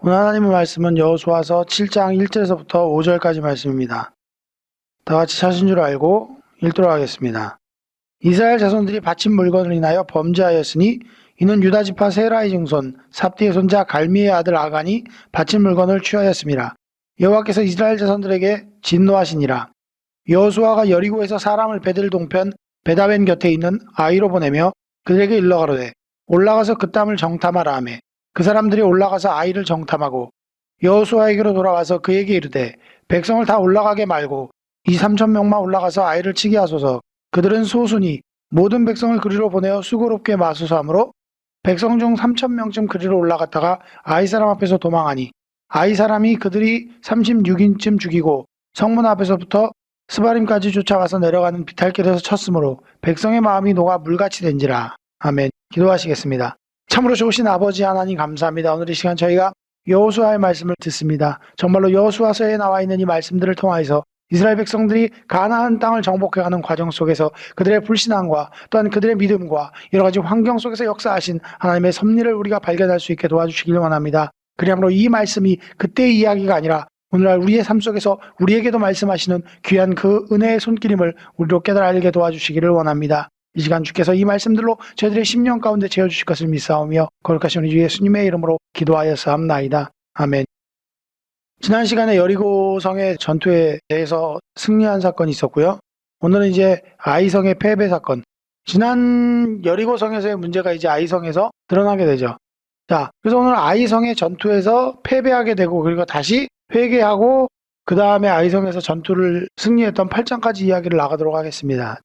오늘 하나님의 말씀은 여호수아서 7장 1절에서부터 5절까지 말씀입니다. 다 같이 찾은 줄 알고 읽도록 하겠습니다. 이스라엘 자손들이 바친 물건을 인하여 범죄하였으니 이는 유다 지파 세라의 증손 삽디의 손자 갈미의 아들 아간이 바친 물건을 취하였습니다. 여호와께서 이스라엘 자손들에게 진노하시니라. 여호수아가 여리고에서 사람을 베들 동편 베다벤 곁에 있는 아이로 보내며 그들에게 일러가로되 올라가서 그 땅을 정탐하라 하며 그 사람들이 올라가서 아이를 정탐하고 여호수아에게로 돌아와서 그에게 이르되 백성을 다 올라가게 말고 2~3천 명만 올라가서 아이를 치게 하소서. 그들은 소수니 모든 백성을 그리로 보내어 수고롭게 마소서 하므로 백성 중 3천 명쯤 그리로 올라갔다가 아이 사람 앞에서 도망하니 아이 사람이 그들이 36인쯤 죽이고 성문 앞에서부터 스바림까지 쫓아가서 내려가는 비탈길에서 쳤으므로 백성의 마음이 녹아 물같이 된지라. 아멘. 기도하시겠습니다. 참으로 좋으신 아버지 하나님 감사합니다. 오늘 이 시간 저희가 여호수아의 말씀을 듣습니다. 정말로 여호수아서에 나와 있는 이 말씀들을 통하여서 이스라엘 백성들이 가나안 땅을 정복해가는 과정 속에서 그들의 불신앙과 또한 그들의 믿음과 여러 가지 환경 속에서 역사하신 하나님의 섭리를 우리가 발견할 수 있게 도와주시길 원합니다. 그러므로 이 말씀이 그때의 이야기가 아니라 오늘날 우리의 삶 속에서 우리에게도 말씀하시는 귀한 그 은혜의 손길임을 우리로 깨달아 알게 도와주시기를 원합니다. 이 시간 주께서 이 말씀들로 저희들의 심령 가운데 채워주실 것을 믿사오며 거룩하신 우리 주 예수님의 이름으로 기도하였사옵나이다. 아멘. 지난 시간에 여리고성의 전투에 대해서 승리한 사건이 있었고요. 오늘은 이제 아이성의 패배 사건. 지난 여리고성에서의 문제가 이제 아이성에서 드러나게 되죠. 자, 그래서 오늘 아이성의 전투에서 패배하게 되고 그리고 다시 회개하고 그 다음에 아이성에서 전투를 승리했던 8장까지 이야기를 나가도록 하겠습니다.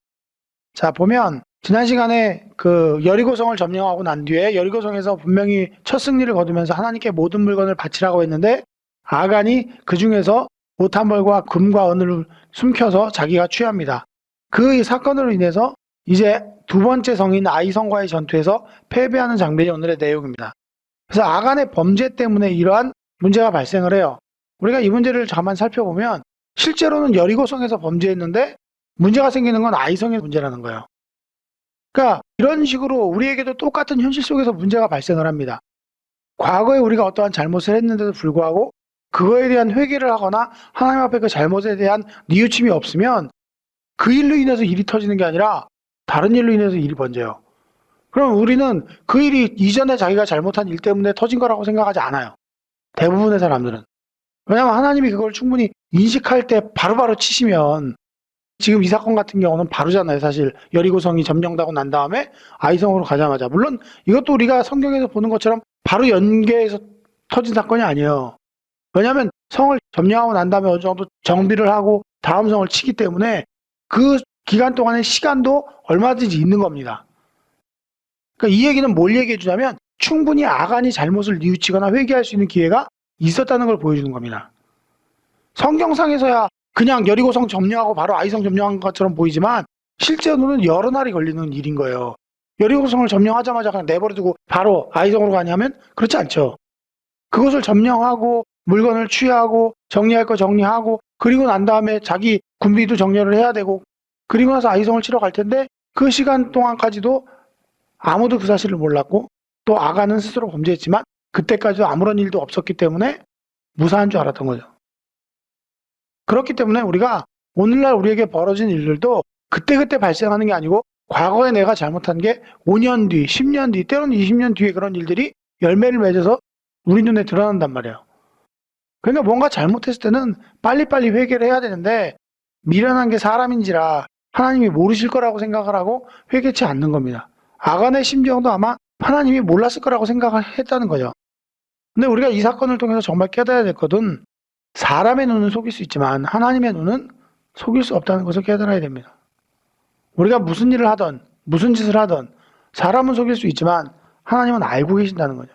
자, 보면 지난 시간에 그 여리고성을 점령하고 난 뒤에 여리고성에서 분명히 첫 승리를 거두면서 하나님께 모든 물건을 바치라고 했는데 아간이 그 중에서 못한 벌과 금과 은을 숨겨서 자기가 취합니다. 그 사건으로 인해서 이제 두 번째 성인 아이성과의 전투에서 패배하는 장면이 오늘의 내용입니다. 그래서 아간의 범죄 때문에 이러한 문제가 발생을 해요. 우리가 이 문제를 잠깐 살펴보면 실제로는 여리고성에서 범죄했는데 문제가 생기는 건 아이성의 문제라는 거예요. 그러니까 이런 식으로 우리에게도 똑같은 현실 속에서 문제가 발생을 합니다. 과거에 우리가 어떠한 잘못을 했는데도 불구하고 그거에 대한 회개를 하거나 하나님 앞에 그 잘못에 대한 뉘우침이 없으면 그 일로 인해서 일이 터지는 게 아니라 다른 일로 인해서 일이 번져요. 그럼 우리는 그 일이 이전에 자기가 잘못한 일 때문에 터진 거라고 생각하지 않아요. 대부분의 사람들은. 왜냐하면 하나님이 그걸 충분히 인식할 때 바로바로 치시면 지금 이 사건 같은 경우는 바로잖아요. 사실 여리고성이 점령되고 난 다음에 아이성으로 가자마자. 물론 이것도 우리가 성경에서 보는 것처럼 바로 연계해서 터진 사건이 아니에요. 왜냐하면 성을 점령하고 난 다음에 어느 정도 정비를 하고 다음 성을 치기 때문에 그 기간 동안의 시간도 얼마든지 있는 겁니다. 그러니까 이 얘기는 뭘 얘기해 주냐면 충분히 아간이 잘못을 뉘우치거나 회개할 수 있는 기회가 있었다는 걸 보여주는 겁니다. 성경상에서야 그냥 여리고성 점령하고 바로 아이성 점령한 것처럼 보이지만 실제로는 여러 날이 걸리는 일인 거예요. 여리고성을 점령하자마자 그냥 내버려두고 바로 아이성으로 가냐면 그렇지 않죠. 그것을 점령하고 물건을 취하고 정리할 거 정리하고 그리고 난 다음에 자기 군비도 정렬을 해야 되고 그리고 나서 아이성을 치러 갈 텐데 그 시간 동안까지도 아무도 그 사실을 몰랐고 또 아간은 스스로 범죄했지만 그때까지도 아무런 일도 없었기 때문에 무사한 줄 알았던 거죠. 그렇기 때문에 우리가 오늘날 우리에게 벌어진 일들도 그때그때 발생하는 게 아니고 과거에 내가 잘못한 게 5년 뒤, 10년 뒤, 때로는 20년 뒤에 그런 일들이 열매를 맺어서 우리 눈에 드러난단 말이에요. 그러니까 뭔가 잘못했을 때는 빨리빨리 회개를 해야 되는데 미련한 게 사람인지라 하나님이 모르실 거라고 생각을 하고 회개치 않는 겁니다. 아간의 심정도 아마 하나님이 몰랐을 거라고 생각을 했다는 거죠. 근데 우리가 이 사건을 통해서 정말 깨달아야 될 것은 사람의 눈은 속일 수 있지만 하나님의 눈은 속일 수 없다는 것을 깨달아야 됩니다. 우리가 무슨 일을 하든 무슨 짓을 하든 사람은 속일 수 있지만 하나님은 알고 계신다는 거죠.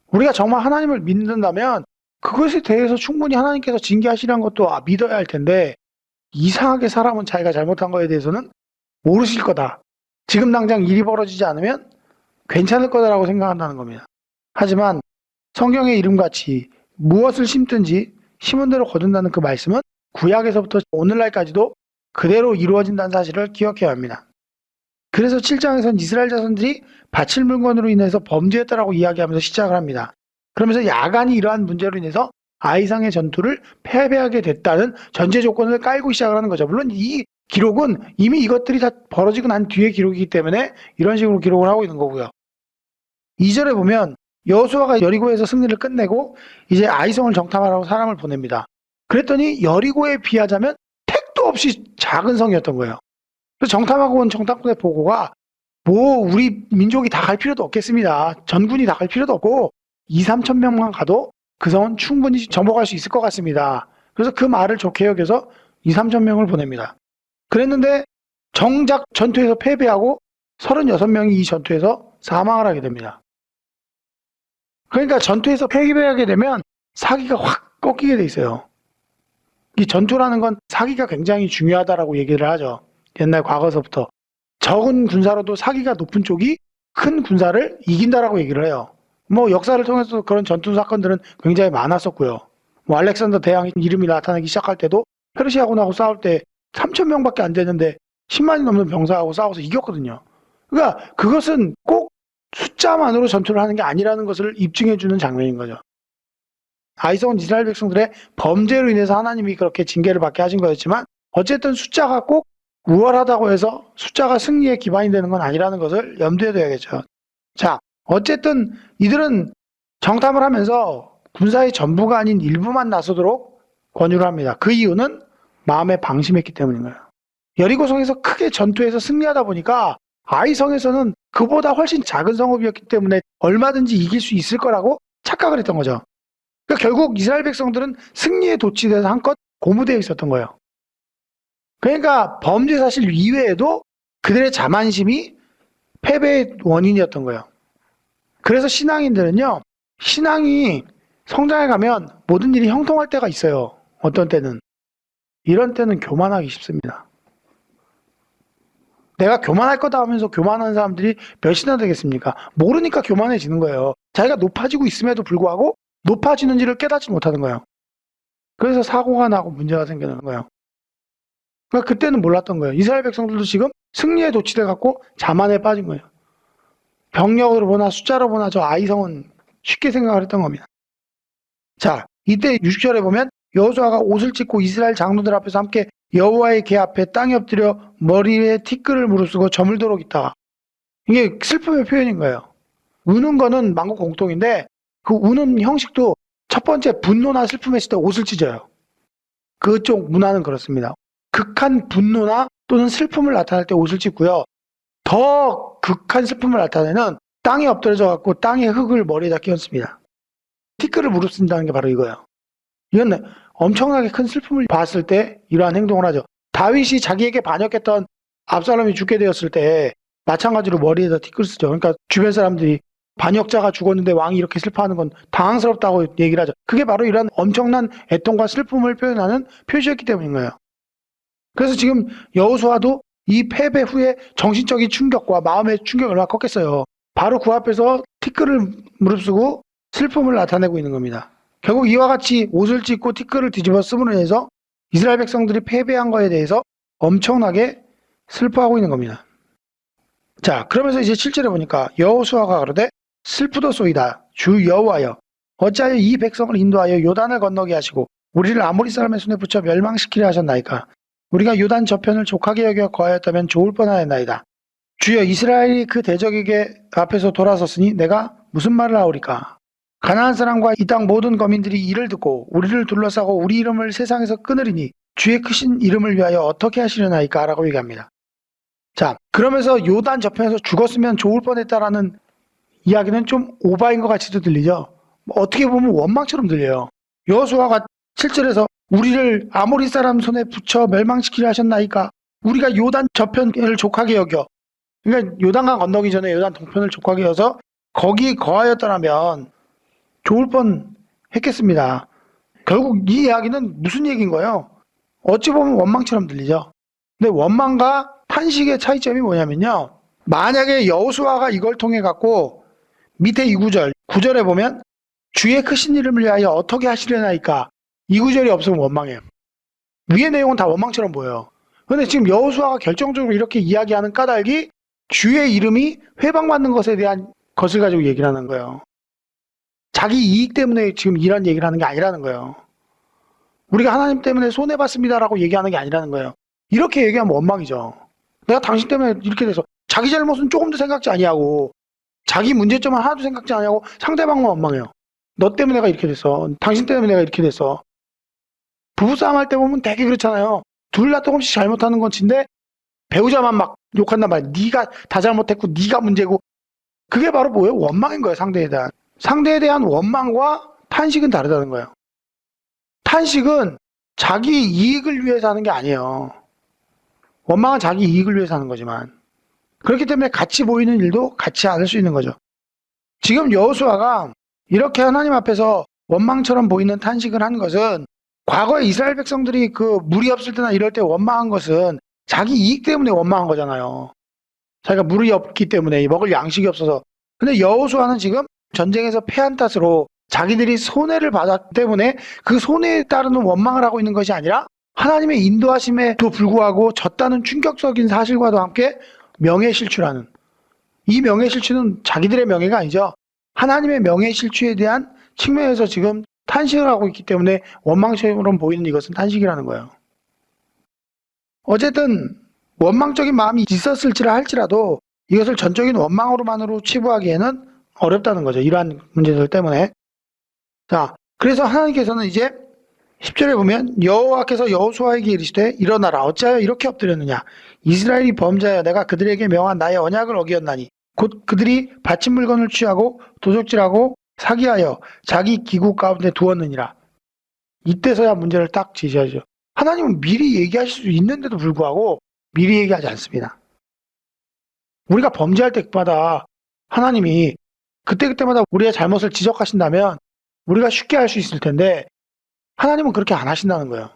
우리가 정말 하나님을 믿는다면 그것에 대해서 충분히 하나님께서 징계하시라는 것도 믿어야 할 텐데 이상하게 사람은 자기가 잘못한 거에 대해서는 모르실 거다. 지금 당장 일이 벌어지지 않으면 괜찮을 거다라고 생각한다는 겁니다. 하지만 성경의 이름같이 무엇을 심든지 심은 대로 거둔다는 그 말씀은 구약에서부터 오늘날까지도 그대로 이루어진다는 사실을 기억해야 합니다. 그래서 7장에서는 이스라엘 자손들이 바칠 물건으로 인해서 범죄했다라고 이야기하면서 시작을 합니다. 그러면서 야간이 이러한 문제로 인해서 아이성의 전투를 패배하게 됐다는 전제 조건을 깔고 시작을 하는 거죠. 물론 이 기록은 이미 이것들이 다 벌어지고 난 뒤의 기록이기 때문에 이런 식으로 기록을 하고 있는 거고요. 2절에 보면 여호수아가 여리고에서 승리를 끝내고 이제 아이성을 정탐하라고 사람을 보냅니다. 그랬더니 여리고에 비하자면 택도 없이 작은 성이었던 거예요. 그래서 정탐하고 온 정탐꾼의 보고가 우리 민족이 다 갈 필요도 없겠습니다. 전군이 다 갈 필요도 없고 2, 3천 명만 가도 그 성은 충분히 정복할 수 있을 것 같습니다. 그래서 그 말을 좋게 여겨서 2, 3천 명을 보냅니다. 그랬는데 정작 전투에서 패배하고 36명이 이 전투에서 사망을 하게 됩니다. 그러니까 전투에서 패배하게 되면 사기가 확 꺾이게 돼 있어요. 이 전투라는 건 사기가 굉장히 중요하다라고 얘기를 하죠. 옛날 과거서부터. 적은 군사로도 사기가 높은 쪽이 큰 군사를 이긴다라고 얘기를 해요. 역사를 통해서 그런 전투 사건들은 굉장히 많았었고요. 알렉산더 대왕이 이름이 나타나기 시작할 때도 페르시아군하고 싸울 때 3,000명밖에 안 되는데 10만이 넘는 병사하고 싸워서 이겼거든요. 그러니까 그것은 꼭 숫자만으로 전투를 하는 게 아니라는 것을 입증해주는 장면인 거죠. 아이성은 이스라엘 백성들의 범죄로 인해서 하나님이 그렇게 징계를 받게 하신 거였지만 어쨌든 숫자가 꼭 우월하다고 해서 숫자가 승리의 기반이 되는 건 아니라는 것을 염두에 둬야겠죠. 자, 어쨌든 이들은 정탐을 하면서 군사의 전부가 아닌 일부만 나서도록 권유를 합니다. 그 이유는 마음에 방심했기 때문인 거예요. 여리고성에서 크게 전투에서 승리하다 보니까 아이성에서는 그보다 훨씬 작은 성읍이었기 때문에 얼마든지 이길 수 있을 거라고 착각을 했던 거죠. 그러니까 결국 이스라엘 백성들은 승리에 도취돼서 한껏 고무되어 있었던 거예요. 그러니까 범죄 사실 이외에도 그들의 자만심이 패배의 원인이었던 거예요. 그래서 신앙인들은요, 신앙이 성장해 가면 모든 일이 형통할 때가 있어요. 어떤 때는. 이런 때는 교만하기 쉽습니다. 내가 교만할 거다 하면서 교만하는 사람들이 몇이나 되겠습니까? 모르니까 교만해지는 거예요. 자기가 높아지고 있음에도 불구하고 높아지는지를 깨닫지 못하는 거예요. 그래서 사고가 나고 문제가 생기는 거예요. 그러니까 그때는 몰랐던 거예요. 이스라엘 백성들도 지금 승리에 도취돼 갖고 자만에 빠진 거예요. 병력으로 보나 숫자로 보나 저 아이성은 쉽게 생각을 했던 겁니다. 자, 이때 60절에 보면 여호수아가 옷을 찢고 이스라엘 장로들 앞에서 함께 여호와의 궤 앞에 땅에 엎드려 머리에 티끌을 무릅쓰고 저물도록 있다가, 이게 슬픔의 표현인 거예요. 우는 거는 만국 공통인데 그 우는 형식도 첫 번째 분노나 슬픔에 있을 때 옷을 찢어요. 그쪽 문화는 그렇습니다. 극한 분노나 또는 슬픔을 나타낼 때 옷을 찢고요. 더 극한 슬픔을 나타내는 땅에 엎드려져 갖고 땅의 흙을 머리에다 끼얹습니다. 티끌을 무릅쓴다는 게 바로 이거예요. 이건 엄청나게 큰 슬픔을 봤을 때 이러한 행동을 하죠. 다윗이 자기에게 반역했던 압살롬이 죽게 되었을 때 마찬가지로 머리에다 티끌 쓰죠. 그러니까 주변 사람들이 반역자가 죽었는데 왕이 이렇게 슬퍼하는 건 당황스럽다고 얘기를 하죠. 그게 바로 이런 엄청난 애통과 슬픔을 표현하는 표시였기 때문인 거예요. 그래서 지금 여호수아도 이 패배 후에 정신적인 충격과 마음의 충격이 얼마나 컸겠어요. 바로 그 앞에서 티끌을 무릅쓰고 슬픔을 나타내고 있는 겁니다. 결국 이와 같이 옷을 찢고 티끌을 뒤집어 쓰므로 인해서 이스라엘 백성들이 패배한 거에 대해서 엄청나게 슬퍼하고 있는 겁니다. 자, 그러면서 이제 7절에 보니까 여호수아가 가로되 슬프도소이다 주 여호와여 어찌하여 이 백성을 인도하여 요단을 건너게 하시고 우리를 아모리 사람의 손에 붙여 멸망시키려 하셨나이까. 우리가 요단 저편을 족하게 여겨 거하였다면 좋을 뻔하였나이다. 주여 이스라엘이 그 대적에게 앞에서 돌아섰으니 내가 무슨 말을 하오리까. 가나안 사람과 이 땅 모든 거민들이 이를 듣고 우리를 둘러싸고 우리 이름을 세상에서 끊으리니 주의 크신 이름을 위하여 어떻게 하시려나이까 라고 얘기합니다. 자, 그러면서 요단 저편에서 죽었으면 좋을 뻔했다라는 이야기는 좀 오바인 것 같이도 들리죠. 어떻게 보면 원망처럼 들려요. 여호수아가 7절에서 우리를 아모리 사람 손에 붙여 멸망시키려 하셨나이까. 우리가 요단 저편을 족하게 여겨. 그러니까 요단강 건너기 전에 요단 동편을 족하게 여서 거기에 거하였더라면 좋을 뻔 했겠습니다. 결국 이 이야기는 무슨 얘기인 거예요? 어찌 보면 원망처럼 들리죠. 근데 원망과 탄식의 차이점이 뭐냐면요. 만약에 여호수아가 이걸 통해 갖고 밑에 이 구절, 9절에 보면 주의 크신 이름을 위하여 어떻게 하시려나이까. 이 구절이 없으면 원망해요. 위의 내용은 다 원망처럼 보여요. 그런데 지금 여호수아가 결정적으로 이렇게 이야기하는 까닭이 주의 이름이 회방받는 것에 대한 것을 가지고 얘기를 하는 거예요. 자기 이익 때문에 지금 이런 얘기를 하는 게 아니라는 거예요. 우리가 하나님 때문에 손해봤습니다라고 얘기하는 게 아니라는 거예요. 이렇게 얘기하면 원망이죠. 내가 당신 때문에 이렇게 돼서 자기 잘못은 조금도 생각지 아니하고 자기 문제점은 하나도 생각지 아니하고 상대방만 원망해요. 너 때문에 내가 이렇게 됐어. 당신 때문에 내가 이렇게 됐어. 부부싸움 할 때 보면 되게 그렇잖아요. 둘 다 조금씩 잘못하는 건데 배우자만 막 욕한단 말이야. 네가 다 잘못했고 네가 문제고. 그게 바로 뭐예요? 원망인 거예요. 상대에 대한 원망과 탄식은 다르다는 거예요. 탄식은 자기 이익을 위해서 하는 게 아니에요. 원망은 자기 이익을 위해서 하는 거지만 그렇기 때문에 같이 보이는 일도 같이 않을 수 있는 거죠. 지금 여호수아가 이렇게 하나님 앞에서 원망처럼 보이는 탄식을 한 것은 과거에 이스라엘 백성들이 그 물이 없을 때나 이럴 때 원망한 것은 자기 이익 때문에 원망한 거잖아요. 자기가 물이 없기 때문에 먹을 양식이 없어서. 근데 여호수아는 지금 전쟁에서 패한 탓으로 자기들이 손해를 받았기 때문에 그 손해에 따르는 원망을 하고 있는 것이 아니라 하나님의 인도하심에도 불구하고 졌다는 충격적인 사실과도 함께 명예실추라는, 이 명예실추는 자기들의 명예가 아니죠. 하나님의 명예실추에 대한 측면에서 지금 탄식을 하고 있기 때문에 원망처럼 보이는 이것은 탄식이라는 거예요. 어쨌든 원망적인 마음이 있었을지라 할지라도 이것을 전적인 원망으로만으로 치부하기에는 어렵다는 거죠. 이러한 문제들 때문에. 자, 그래서 하나님께서는 이제 10절에 보면 여호와께서 여호수아에게 이르시되 일어나라 어찌하여 이렇게 엎드렸느냐 이스라엘이 범죄하여 내가 그들에게 명한 나의 언약을 어기었나니 곧 그들이 바친 물건을 취하고 도적질하고 사기하여 자기 기구 가운데 두었느니라. 이때서야 문제를 딱 제시하죠. 하나님은 미리 얘기하실 수 있는데도 불구하고 미리 얘기하지 않습니다. 우리가 범죄할 때마다 하나님이 그때그때마다 우리의 잘못을 지적하신다면 우리가 쉽게 할 수 있을 텐데 하나님은 그렇게 안 하신다는 거예요.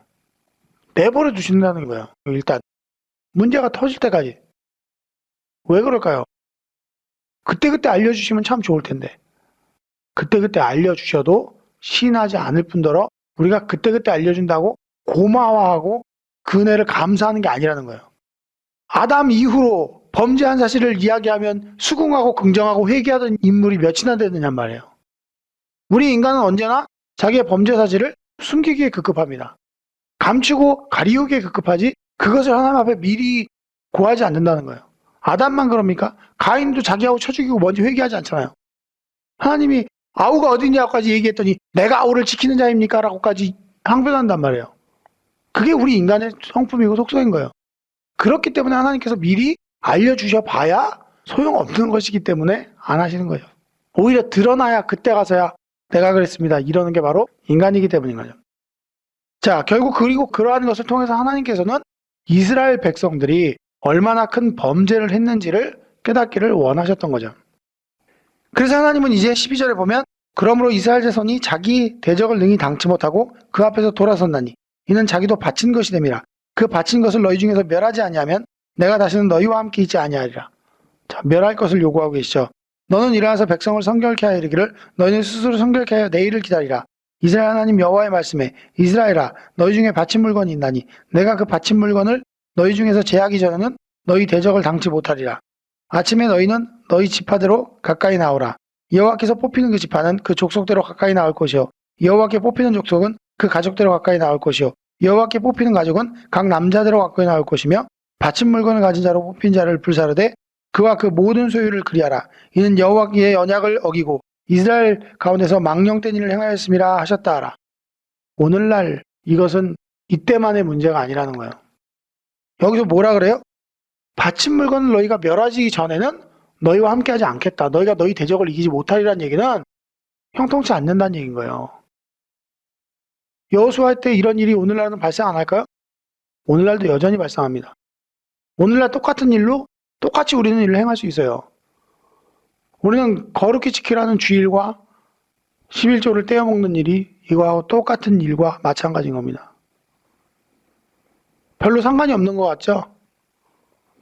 내버려 두신다는 거예요. 일단 문제가 터질 때까지. 왜 그럴까요? 그때그때 알려주시면 참 좋을 텐데 그때그때 알려주셔도 시인하지 않을 뿐더러 우리가 그때그때 알려준다고 고마워하고 그 은혜를 감사하는 게 아니라는 거예요. 아담 이후로 범죄한 사실을 이야기하면 수긍하고 긍정하고 회개하던 인물이 몇이나 되느냔 말이에요. 우리 인간은 언제나 자기의 범죄 사실을 숨기기에 급급합니다. 감추고 가리우기에 급급하지 그것을 하나님 앞에 미리 고하지 않는다는 거예요. 아담만 그럽니까? 가인도 자기하고 쳐 죽이고 먼저 회개하지 않잖아요. 하나님이 아우가 어디냐고까지 얘기했더니 내가 아우를 지키는 자입니까? 라고까지 항변한단 말이에요. 그게 우리 인간의 성품이고 속성인 거예요. 그렇기 때문에 하나님께서 미리 알려주셔 봐야 소용없는 것이기 때문에 안 하시는 거예요. 오히려 드러나야 그때 가서야 내가 그랬습니다. 이러는 게 바로 인간이기 때문인 거죠. 자, 결국 그리고 그러한 것을 통해서 하나님께서는 이스라엘 백성들이 얼마나 큰 범죄를 했는지를 깨닫기를 원하셨던 거죠. 그래서 하나님은 이제 12절에 보면 그러므로 이스라엘 자손이 자기 대적을 능히 당치 못하고 그 앞에서 돌아섰나니 이는 자기도 바친 것이 됨이라. 그 바친 것을 너희 중에서 멸하지 아니하면 내가 다시는 너희와 함께 있지 아니하리라. 자, 멸할 것을 요구하고 계시죠. 너는 일어나서 백성을 성결케 하여 이르기를 너희는 스스로 성결케 하여 내일을 기다리라. 이스라엘 하나님 여호와의 말씀에 이스라엘아 너희 중에 바친 물건이 있나니 내가 그 바친 물건을 너희 중에서 제하기 전에는 너희 대적을 당치 못하리라. 아침에 너희는 너희 지파대로 가까이 나오라. 여호와께서 뽑히는 그 지파는 그 족속대로 가까이 나올 것이요 여호와께 뽑히는 족속은 그 가족대로 가까이 나올 것이요 여호와께 뽑히는 가족은 각 남자대로 가까이 나올 것이며 바친 물건을 가진 자로 뽑힌 자를 불사르되 그와 그 모든 소유를 그리하라. 이는 여호와의 언약을 어기고 이스라엘 가운데서 망령된 일을 행하였음이라 하셨다 하라. 오늘날 이것은 이때만의 문제가 아니라는 거예요. 여기서 뭐라 그래요? 바친 물건을 너희가 멸하지 전에는 너희와 함께하지 않겠다. 너희가 너희 대적을 이기지 못하리라는 얘기는 형통치 않는다는 얘기인 거예요. 여호수아 때 이런 일이 오늘날은 발생 안 할까요? 오늘날도 여전히 발생합니다. 오늘날 똑같은 일로 똑같이 우리는 일을 행할 수 있어요. 우리는 거룩히 지키라는 주일과 11조를 떼어먹는 일이 이거하고 똑같은 일과 마찬가지인 겁니다. 별로 상관이 없는 것 같죠?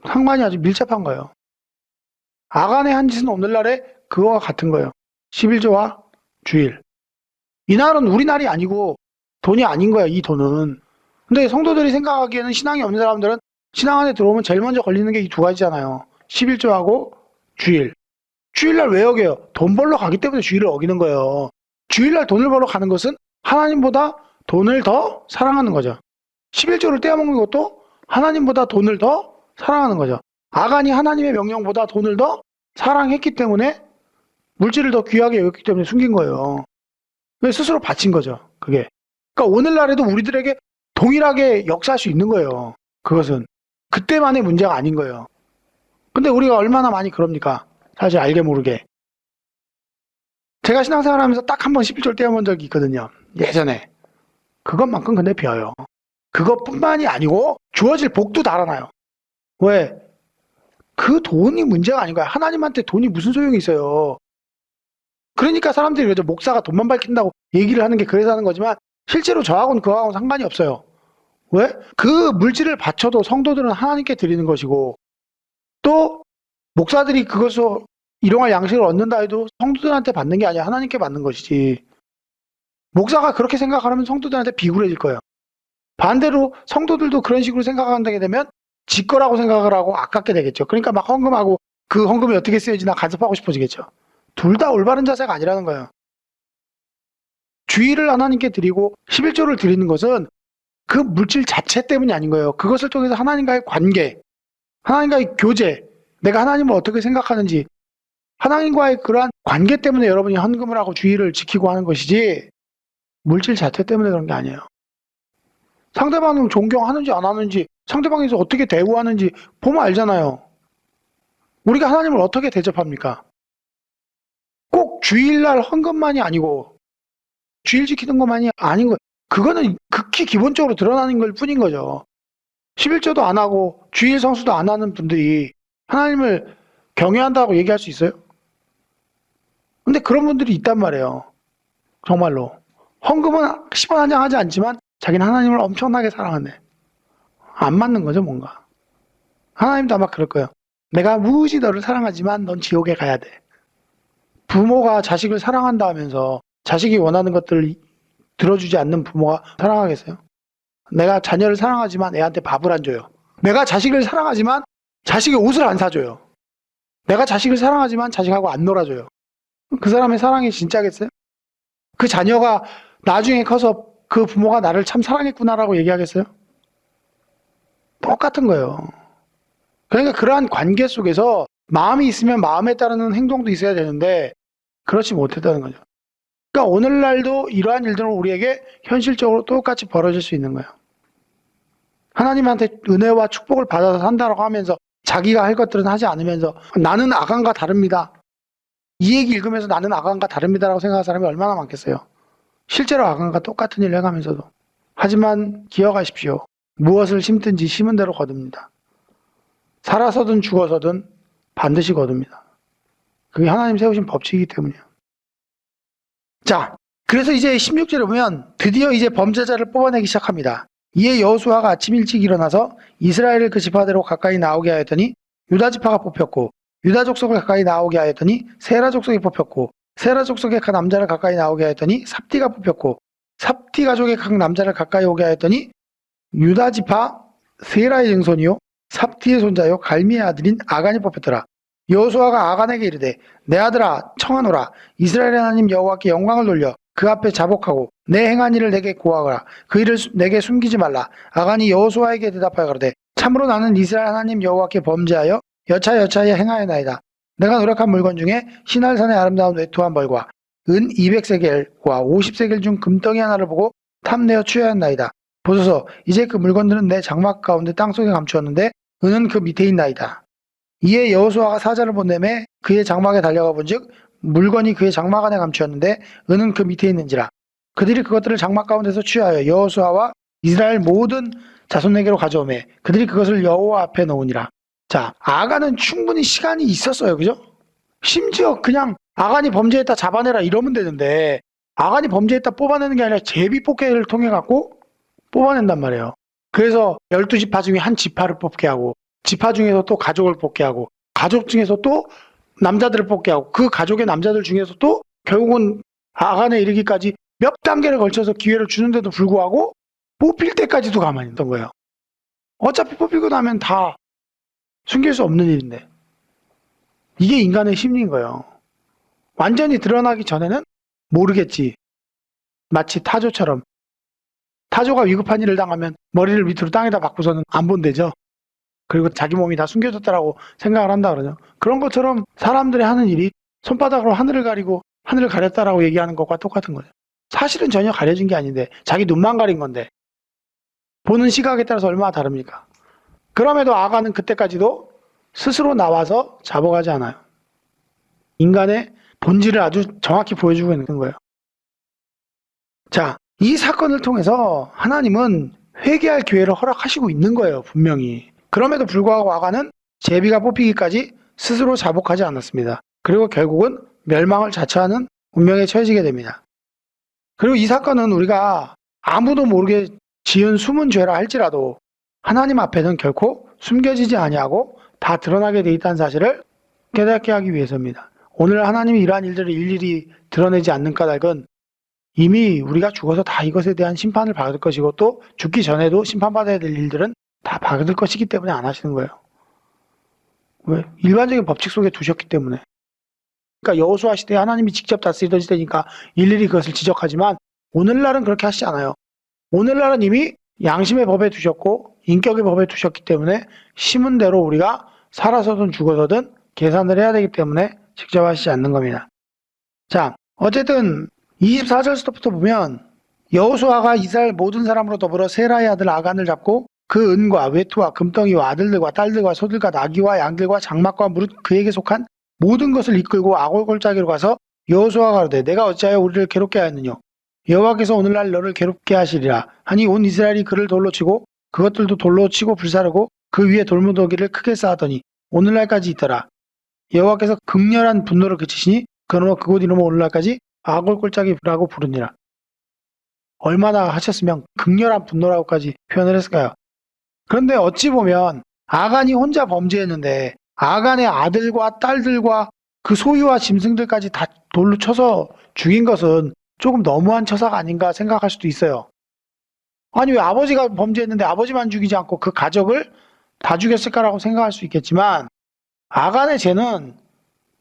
상관이 아주 밀접한 거예요. 아간의 한 짓은 오늘날에 그거와 같은 거예요. 11조와 주일. 이 날은 우리 날이 아니고 돈이 아닌 거야, 이 돈은. 근데 성도들이 생각하기에는 신앙이 없는 사람들은 신앙 안에 들어오면 제일 먼저 걸리는 게 이 두 가지잖아요. 11조하고 주일. 주일날 왜 어겨요? 돈 벌러 가기 때문에 주일을 어기는 거예요. 주일날 돈을 벌어 가는 것은 하나님보다 돈을 더 사랑하는 거죠. 11조를 떼어먹는 것도 하나님보다 돈을 더 사랑하는 거죠. 아간이 하나님의 명령보다 돈을 더 사랑했기 때문에 물질을 더 귀하게 여겼기 때문에 숨긴 거예요. 스스로 바친 거죠. 그게. 그러니까 오늘날에도 우리들에게 동일하게 역사할 수 있는 거예요. 그것은. 그때만의 문제가 아닌 거예요. 근데 우리가 얼마나 많이 그럽니까? 사실 알게 모르게. 제가 신앙생활 하면서 딱 한 번 11조를 떼어본 적이 있거든요. 예전에. 그것만큼 근데 비어요. 그것뿐만이 아니고 주어질 복도 달아나요. 왜? 그 돈이 문제가 아닌 거야. 하나님한테 돈이 무슨 소용이 있어요. 그러니까 사람들이 그러죠. 목사가 돈만 밝힌다고 얘기를 하는 게 그래서 하는 거지만 실제로 저하고는 그거하고는 상관이 없어요. 왜? 그 물질을 바쳐도 성도들은 하나님께 드리는 것이고 또 목사들이 그것을 일용할 양식을 얻는다 해도 성도들한테 받는 게 아니라 하나님께 받는 것이지. 목사가 그렇게 생각하면 성도들한테 비굴해질 거예요. 반대로 성도들도 그런 식으로 생각하게 되면 지 거라고 생각을 하고 아깝게 되겠죠. 그러니까 막 헌금하고 그 헌금이 어떻게 쓰여지나 간섭하고 싶어지겠죠. 둘 다 올바른 자세가 아니라는 거예요. 주일을 하나님께 드리고 11조를 드리는 것은 그 물질 자체 때문이 아닌 거예요. 그것을 통해서 하나님과의 관계, 하나님과의 교제, 내가 하나님을 어떻게 생각하는지 하나님과의 그러한 관계 때문에 여러분이 헌금을 하고 주일을 지키고 하는 것이지 물질 자체 때문에 그런 게 아니에요. 상대방을 존경하는지 안 하는지 상대방에서 어떻게 대우하는지 보면 알잖아요. 우리가 하나님을 어떻게 대접합니까? 꼭 주일날 헌금만이 아니고 주일 지키는 것만이 아닌 거. 그거는 극히 기본적으로 드러나는 걸 뿐인 거죠. 11조도 안 하고 주일 성수도 안 하는 분들이 하나님을 경외한다고 얘기할 수 있어요? 근데 그런 분들이 있단 말이에요. 정말로. 헌금은 10원 한 장 하지 않지만 자기는 하나님을 엄청나게 사랑하네. 안 맞는 거죠, 뭔가. 하나님도 아마 그럴 거예요. 내가 무지 너를 사랑하지만 넌 지옥에 가야 돼. 부모가 자식을 사랑한다 하면서 자식이 원하는 것들을 들어주지 않는 부모가 사랑하겠어요? 내가 자녀를 사랑하지만 애한테 밥을 안 줘요. 내가 자식을 사랑하지만 자식이 옷을 안 사줘요. 내가 자식을 사랑하지만 자식하고 안 놀아줘요. 그 사람의 사랑이 진짜겠어요? 그 자녀가 나중에 커서 그 부모가 나를 참 사랑했구나라고 얘기하겠어요? 똑같은 거예요. 그러니까 그러한 관계 속에서 마음이 있으면 마음에 따르는 행동도 있어야 되는데 그렇지 못했다는 거죠. 그러니까 오늘날도 이러한 일들은 우리에게 현실적으로 똑같이 벌어질 수 있는 거예요. 하나님한테 은혜와 축복을 받아서 산다고 하면서 자기가 할 것들은 하지 않으면서 나는 아간과 다릅니다. 이 얘기 읽으면서 나는 아간과 다릅니다라고 생각하는 사람이 얼마나 많겠어요. 실제로 아간과 똑같은 일을 해가면서도. 하지만 기억하십시오. 무엇을 심든지 심은 대로 거둡니다. 살아서든 죽어서든 반드시 거둡니다. 그게 하나님 세우신 법칙이기 때문이에요. 자, 그래서 이제 16절에 보면 드디어 이제 범죄자를 뽑아내기 시작합니다. 이에 여호수아가 아침 일찍 일어나서 이스라엘을 그 지파대로 가까이 나오게 하였더니 유다 지파가 뽑혔고 유다 족속을 가까이 나오게 하였더니 세라 족속이 뽑혔고 세라 족속의 각 남자를 가까이 나오게 하였더니 삽티가 뽑혔고 삽티 가족의 각 남자를 가까이 오게 하였더니 유다 지파 세라의 증손이요 삽티의 손자요 갈미의 아들인 아간이 뽑혔더라. 여호수아가 아간에게 이르되 내 아들아 청하노라. 이스라엘의 하나님 여호와께 영광을 돌려 그 앞에 자복하고 내 행한 일을 내게 고하거라. 그 일을 내게 숨기지 말라. 아간이 여호수아에게 대답하여 가로되 참으로 나는 이스라엘 하나님 여호와께 범죄하여 여차여차에 행하였나이다. 내가 노력한 물건 중에 시날산의 아름다운 외투한 벌과 은 200세겔과 50세겔 중 금덩이 하나를 보고 탐내어 취하였나이다. 보소서 이제 그 물건들은 내 장막 가운데 땅속에 감추었는데 은은 그 밑에 있나이다. 이에 여호수아가 사자를 보내매 그의 장막에 달려가 본즉 물건이 그의 장막 안에 감추었는데 은은 그 밑에 있는지라. 그들이 그것들을 장막 가운데서 취하여 여호수아와 이스라엘 모든 자손에게로 가져오매 그들이 그것을 여호와 앞에 놓으니라. 자, 아간은 충분히 시간이 있었어요. 그죠? 심지어 그냥 아간이 범죄했다 잡아내라 이러면 되는데 아간이 범죄했다 뽑아내는 게 아니라 제비뽑기를 통해 갖고 뽑아낸단 말이에요. 그래서 12지파 중에 한 지파를 뽑게 하고 지파 중에서 또 가족을 뽑게 하고 가족 중에서 또 남자들을 뽑게 하고 그 가족의 남자들 중에서 또 결국은 아간에 이르기까지 몇 단계를 걸쳐서 기회를 주는데도 불구하고 뽑힐 때까지도 가만히 있던 거예요. 어차피 뽑히고 나면 다 숨길 수 없는 일인데 이게 인간의 심리인 거예요. 완전히 드러나기 전에는 모르겠지. 마치 타조처럼. 타조가 위급한 일을 당하면 머리를 밑으로 땅에다 박고서는 안 본대죠. 그리고 자기 몸이 다 숨겨졌다라고 생각을 한다 그러죠. 그런 것처럼 사람들이 하는 일이 손바닥으로 하늘을 가리고 하늘을 가렸다라고 얘기하는 것과 똑같은 거죠. 사실은 전혀 가려진 게 아닌데 자기 눈만 가린 건데 보는 시각에 따라서 얼마나 다릅니까? 그럼에도 아가는 그때까지도 스스로 나와서 잡아가지 않아요. 인간의 본질을 아주 정확히 보여주고 있는 거예요. 자, 이 사건을 통해서 하나님은 회개할 기회를 허락하시고 있는 거예요, 분명히. 그럼에도 불구하고 아가는 제비가 뽑히기까지 스스로 자복하지 않았습니다. 그리고 결국은 멸망을 자처하는 운명에 처해지게 됩니다. 그리고 이 사건은 우리가 아무도 모르게 지은 숨은 죄라 할지라도 하나님 앞에는 결코 숨겨지지 아니하고 다 드러나게 돼 있다는 사실을 깨닫게 하기 위해서입니다. 오늘 하나님이 이러한 일들을 일일이 드러내지 않는 까닭은 이미 우리가 죽어서 다 이것에 대한 심판을 받을 것이고 또 죽기 전에도 심판받아야 될 일들은 다 받을 것이기 때문에 안 하시는 거예요. 왜? 일반적인 법칙 속에 두셨기 때문에. 그러니까 여호수아 시대에 하나님이 직접 다스리던 시대니까 일일이 그것을 지적하지만 오늘날은 그렇게 하시지 않아요. 오늘날은 이미 양심의 법에 두셨고 인격의 법에 두셨기 때문에 심은 대로 우리가 살아서든 죽어서든 계산을 해야 되기 때문에 직접 하시지 않는 겁니다. 자, 어쨌든 24절부터 보면 여호수아가 이스라엘 모든 사람으로 더불어 세라의 아들 아간을 잡고 그 은과 외투와 금덩이와 아들들과 딸들과 소들과 나귀와 양들과 장막과 무릇 그에게 속한 모든 것을 이끌고 아골골짜기로 가서 여호수아가 가로되 내가 어찌하여 우리를 괴롭게 하였느냐 여호와께서 오늘날 너를 괴롭게 하시리라 하니 온 이스라엘이 그를 돌로 치고 그것들도 돌로 치고 불사르고 그 위에 돌무더기를 크게 쌓았더니 오늘날까지 있더라. 여호와께서 극렬한 분노를 그치시니 그러므로 그곳 이름을 오늘날까지 아골골짜기라고 부르니라. 얼마나 하셨으면 극렬한 분노라고까지 표현을 했을까요? 그런데 어찌 보면 아간이 혼자 범죄했는데 아간의 아들과 딸들과 그 소유와 짐승들까지 다 돌로 쳐서 죽인 것은 조금 너무한 처사가 아닌가 생각할 수도 있어요. 아니 왜 아버지가 범죄했는데 아버지만 죽이지 않고 그 가족을 다 죽였을까라고 생각할 수 있겠지만 아간의 죄는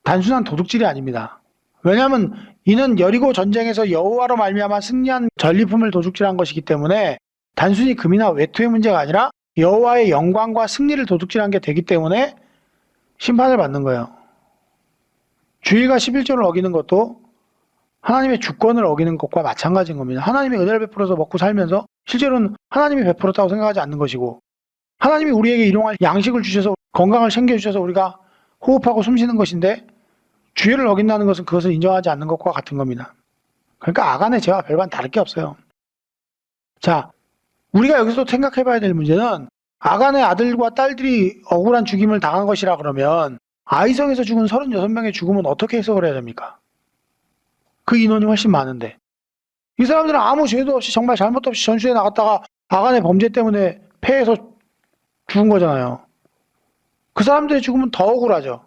단순한 도둑질이 아닙니다. 왜냐하면 이는 여리고 전쟁에서 여호와로 말미암아 승리한 전리품을 도둑질한 것이기 때문에 단순히 금이나 외투의 문제가 아니라 여호와의 영광과 승리를 도둑질한 게 되기 때문에 심판을 받는 거예요. 주일과 11조를 어기는 것도 하나님의 주권을 어기는 것과 마찬가지인 겁니다. 하나님의 은혜를 베풀어서 먹고 살면서 실제로는 하나님이 베풀었다고 생각하지 않는 것이고 하나님이 우리에게 일용할 양식을 주셔서 건강을 챙겨주셔서 우리가 호흡하고 숨쉬는 것인데 주의를 어긴다는 것은 그것을 인정하지 않는 것과 같은 겁니다. 그러니까 아간의 죄와 별반 다를 게 없어요. 자, 우리가 여기서 생각해 봐야 될 문제는 아간의 아들과 딸들이 억울한 죽임을 당한 것이라 그러면 아이성에서 죽은 36명의 죽음은 어떻게 해석을 해야 됩니까? 그 인원이 훨씬 많은데 이 사람들은 아무 죄도 없이 정말 잘못도 없이 전수에 나갔다가 아간의 범죄 때문에 패해서 죽은 거잖아요. 그 사람들의 죽음은 더 억울하죠.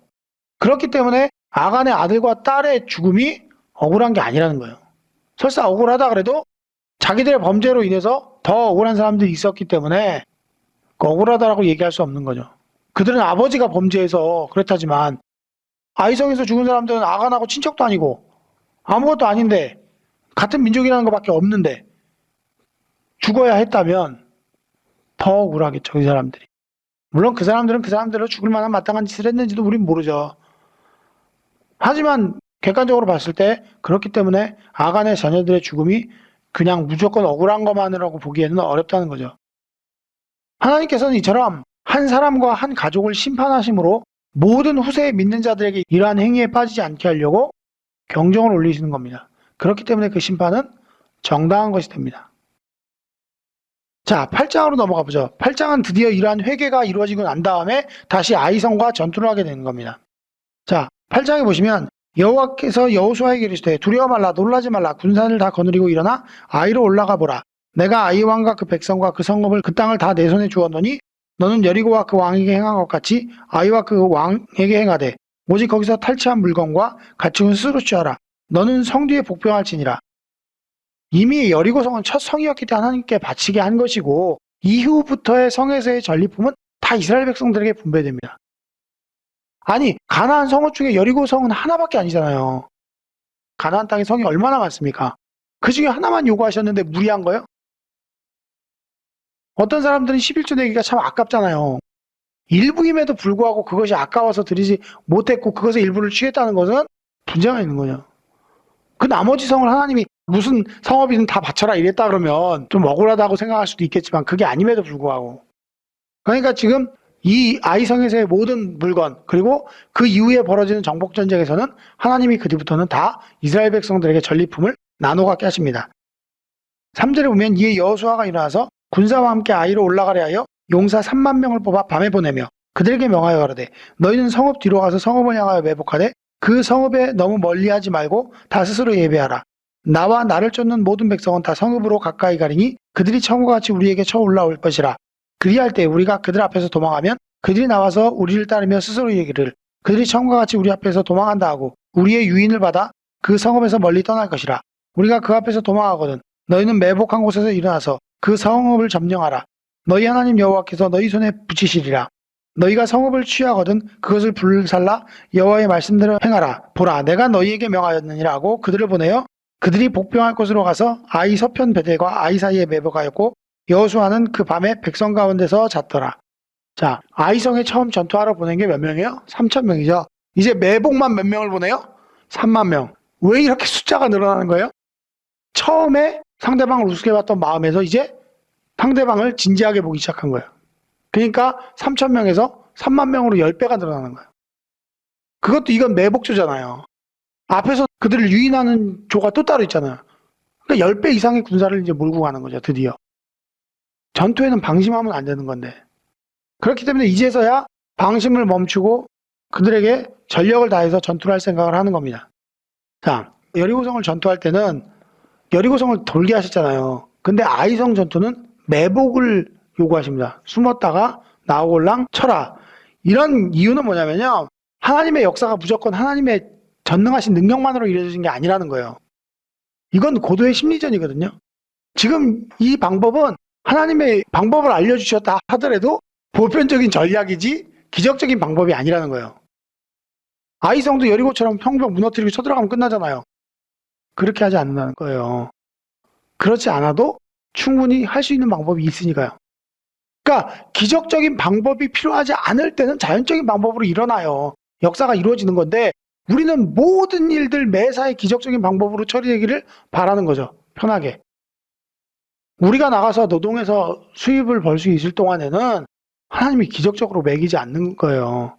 그렇기 때문에 아간의 아들과 딸의 죽음이 억울한 게 아니라는 거예요. 설사 억울하다 그래도 자기들의 범죄로 인해서 더 억울한 사람들이 있었기 때문에 억울하다라고 얘기할 수 없는 거죠. 그들은 아버지가 범죄해서 그렇다지만 아이성에서 죽은 사람들은 아간하고 친척도 아니고 아무것도 아닌데 같은 민족이라는 것밖에 없는데 죽어야 했다면 더 억울하겠죠, 이 사람들이. 물론 그 사람들은 그 사람대로 죽을 만한 마땅한 짓을 했는지도 우린 모르죠. 하지만 객관적으로 봤을 때 그렇기 때문에 아간의 자녀들의 죽음이 그냥 무조건 억울한 것만이라고 보기에는 어렵다는 거죠. 하나님께서는 이처럼 한 사람과 한 가족을 심판하심으로 모든 후세에 믿는 자들에게 이러한 행위에 빠지지 않게 하려고 경종을 울리시는 겁니다. 그렇기 때문에 그 심판은 정당한 것이 됩니다. 자, 8장으로 넘어가 보죠. 8장은 드디어 이러한 회개가 이루어지고 난 다음에 다시 아이성과 전투를 하게 되는 겁니다. 자, 8장에 보시면 여호와께서 여호수아에게 이르시되 두려워 말라 놀라지 말라 군산을 다 거느리고 일어나 아이로 올라가 보라. 내가 아이 왕과 그 백성과 그 성읍을 그 땅을 다 내 손에 주었노니 너는 여리고와 그 왕에게 행한 것 같이 아이와 그 왕에게 행하되 오직 거기서 탈취한 물건과 가축은 스스로 취하라. 너는 성 뒤에 복병할지니라. 이미 여리고성은 첫 성이었기 때문에 하나님께 바치게 한 것이고 이후부터의 성에서의 전리품은 다 이스라엘 백성들에게 분배됩니다. 아니 가나안 성읍 중에 여리고성은 하나밖에 아니잖아요. 가나안 땅에 성이 얼마나 많습니까? 그 중에 하나만 요구하셨는데 무리한 거예요? 어떤 사람들은 11조 내기가 참 아깝잖아요. 일부임에도 불구하고 그것이 아까워서 드리지 못했고 그것의 일부를 취했다는 것은 문제가 있는 거죠. 그 나머지 성을 하나님이 무슨 성업이든 다 바쳐라 이랬다 그러면 좀 억울하다고 생각할 수도 있겠지만 그게 아님에도 불구하고. 그러니까 지금 이 아이성에서의 모든 물건 그리고 그 이후에 벌어지는 정복전쟁에서는 하나님이 그 뒤부터는 다 이스라엘 백성들에게 전리품을 나눠 갖게 하십니다. 3절에 보면 이에 여호수아가 일어나서 군사와 함께 아이로 올라가려 하여 용사 3만 명을 뽑아 밤에 보내며 그들에게 명하여 가로되 너희는 성읍 뒤로 가서 성읍을 향하여 매복하되 그 성읍에 너무 멀리하지 말고 다 스스로 예배하라. 나와 나를 쫓는 모든 백성은 다 성읍으로 가까이 가리니 그들이 처음과 같이 우리에게 쳐 올라올 것이라. 그리할 때 우리가 그들 앞에서 도망하면 그들이 나와서 우리를 따르며 스스로 얘기를 그들이 처음과 같이 우리 앞에서 도망한다 하고 우리의 유인을 받아 그 성읍에서 멀리 떠날 것이라. 우리가 그 앞에서 도망하거든 너희는 매복한 곳에서 일어나서 그 성읍을 점령하라. 너희 하나님 여호와께서 너희 손에 붙이시리라. 너희가 성읍을 취하거든 그것을 불살라 여호와의 말씀대로 행하라. 보라 내가 너희에게 명하였느니라 하고 그들을 보내어 그들이 복병할 곳으로 가서 아이 서편 베델과 아이 사이에 매복하였고 여호수아는 그 밤에 백성 가운데서 잤더라. 자, 아이성에 처음 전투하러 보낸 게 몇 명이에요? 3천 명이죠. 이제 매복만 몇 명을 보내요? 3만 명. 왜 이렇게 숫자가 늘어나는 거예요? 처음에 상대방을 우습게 봤던 마음에서 이제 상대방을 진지하게 보기 시작한 거예요. 그러니까 3천 명에서 3만 명으로 10배가 늘어나는 거예요. 그것도 이건 매복조잖아요. 앞에서 그들을 유인하는 조가 또 따로 있잖아요. 그러니까 10배 이상의 군사를 이제 몰고 가는 거죠, 드디어. 전투에는 방심하면 안 되는 건데. 그렇기 때문에 이제서야 방심을 멈추고 그들에게 전력을 다해서 전투를 할 생각을 하는 겁니다. 자, 여리고성을 전투할 때는 여리고성을 돌게 하셨잖아요. 근데 아이성 전투는 매복을 요구하십니다. 숨었다가 나오골랑 쳐라. 이런 이유는 뭐냐면요. 하나님의 역사가 무조건 하나님의 전능하신 능력만으로 이루어진 게 아니라는 거예요. 이건 고도의 심리전이거든요. 지금 이 방법은 하나님의 방법을 알려주셨다 하더라도 보편적인 전략이지 기적적인 방법이 아니라는 거예요. 아이성도 여리고처럼 평병 무너뜨리고 쳐들어가면 끝나잖아요. 그렇게 하지 않는다는 거예요. 그렇지 않아도 충분히 할 수 있는 방법이 있으니까요. 그러니까 기적적인 방법이 필요하지 않을 때는 자연적인 방법으로 일어나요. 역사가 이루어지는 건데 우리는 모든 일들 매사에 기적적인 방법으로 처리되기를 바라는 거죠. 편하게. 우리가 나가서 노동해서 수입을 벌 수 있을 동안에는 하나님이 기적적으로 먹이지 않는 거예요.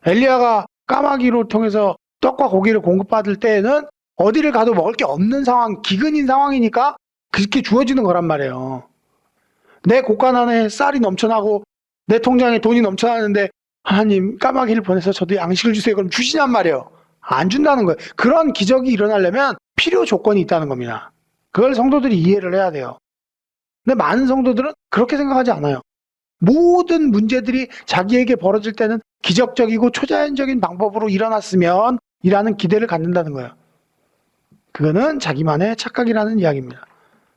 엘리야가 까마귀로 통해서 떡과 고기를 공급받을 때에는 어디를 가도 먹을 게 없는 상황, 기근인 상황이니까 그렇게 주어지는 거란 말이에요. 내 곳간 안에 쌀이 넘쳐나고 내 통장에 돈이 넘쳐나는데 하나님 까마귀를 보내서 저도 양식을 주세요. 그럼 주시냔 말이에요. 안 준다는 거예요. 그런 기적이 일어나려면 필요 조건이 있다는 겁니다. 그걸 성도들이 이해를 해야 돼요. 근데 많은 성도들은 그렇게 생각하지 않아요. 모든 문제들이 자기에게 벌어질 때는 기적적이고 초자연적인 방법으로 일어났으면 이라는 기대를 갖는다는 거예요. 그거는 자기만의 착각이라는 이야기입니다.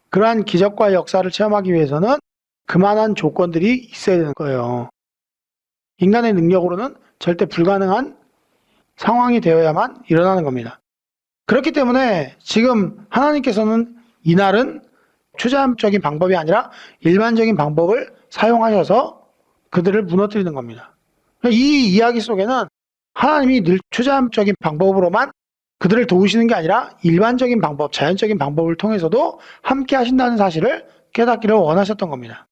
그러한 기적과 역사를 체험하기 위해서는 그만한 조건들이 있어야 되는 거예요. 인간의 능력으로는 절대 불가능한 상황이 되어야만 일어나는 겁니다. 그렇기 때문에 지금 하나님께서는 이날은 초자연적인 방법이 아니라 일반적인 방법을 사용하셔서 그들을 무너뜨리는 겁니다. 이 이야기 속에는 하나님이 늘 초자연적인 방법으로만 그들을 도우시는 게 아니라 일반적인 방법, 자연적인 방법을 통해서도 함께 하신다는 사실을 깨닫기를 원하셨던 겁니다.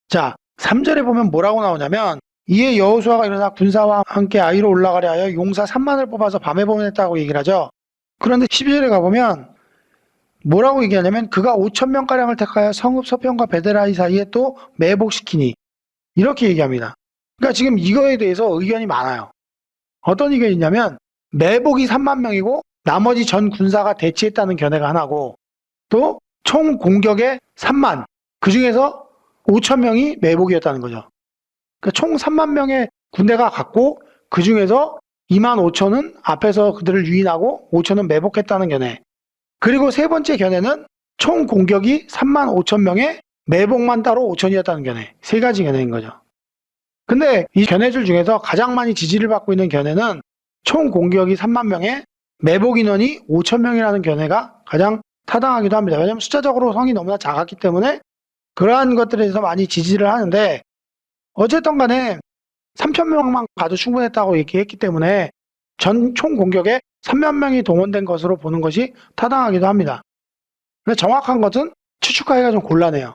자, 3절에 보면 뭐라고 나오냐면 이에 여호수아가 일어나 군사와 함께 아이로 올라가려 하여 용사 3만을 뽑아서 밤에 보냈다고 얘기를 하죠. 그런데 12절에 가보면 뭐라고 얘기하냐면 그가 5,000명가량을 택하여 성읍 서편과 베데라이 사이에 또 매복시키니 이렇게 얘기합니다. 그러니까 지금 이거에 대해서 의견이 많아요. 어떤 의견이 있냐면 매복이 3만 명이고 나머지 전 군사가 대치했다는 견해가 하나고 또 총 공격에 3만 그 중에서 5,000명이 매복이었다는 거죠. 그러니까 총 3만 명의 군대가 갔고 그 중에서 2만 5천은 앞에서 그들을 유인하고 5천은 매복했다는 견해. 그리고 세 번째 견해는 총 공격이 3만 5천 명에 매복만 따로 5천이었다는 견해. 세 가지 견해인 거죠. 근데 이 견해들 중에서 가장 많이 지지를 받고 있는 견해는 총 공격이 3만 명에 매복 인원이 5천 명이라는 견해가 가장 타당하기도 합니다. 왜냐하면 숫자적으로 성이 너무나 작았기 때문에 그러한 것들에 대해서 많이 지지를 하는데, 어쨌든 간에 3,000명만 가도 충분했다고 얘기했기 때문에 전 총 공격에 3만 명이 동원된 것으로 보는 것이 타당하기도 합니다. 근데 정확한 것은 추측하기가 좀 곤란해요.